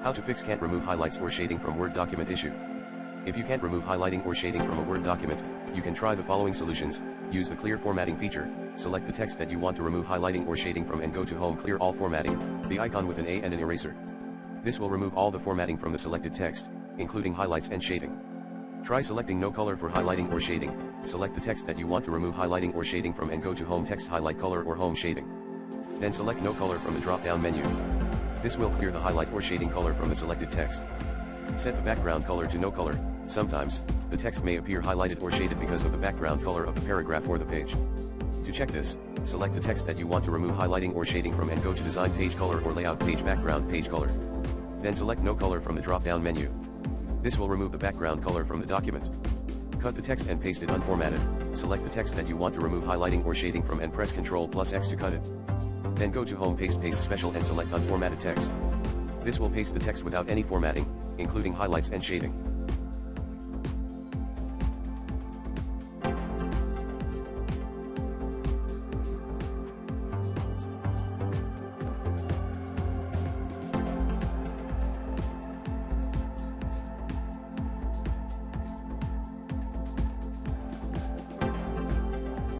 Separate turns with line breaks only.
How to fix can't remove highlights or shading from Word document issue. If you can't remove highlighting or shading from a Word document, you can try the following solutions. Use the clear formatting feature, select the text that you want to remove highlighting or shading from and go to Home, clear all formatting, the icon with an A and an eraser. This will remove all the formatting from the selected text, including highlights and shading. Try selecting no color for highlighting or shading. Select the text that you want to remove highlighting or shading from and go to Home, Text, Highlight Color or Home Shading. Then select no color from the drop-down menu. This will clear the highlight or shading color from the selected text. Set the background color to no color. Sometimes, the text may appear highlighted or shaded because of the background color of the paragraph or the page. To check this, select the text that you want to remove highlighting or shading from and go to Design, Page Color or Layout, Page Background, Page Color. Then select no color from the drop-down menu. This will remove the background color from the document. Cut the text and paste it unformatted. Select the text that you want to remove highlighting or shading from and press Ctrl + X to cut it. Then go to Home, Paste Special and select Unformatted Text. This will paste the text without any formatting, including highlights and shading.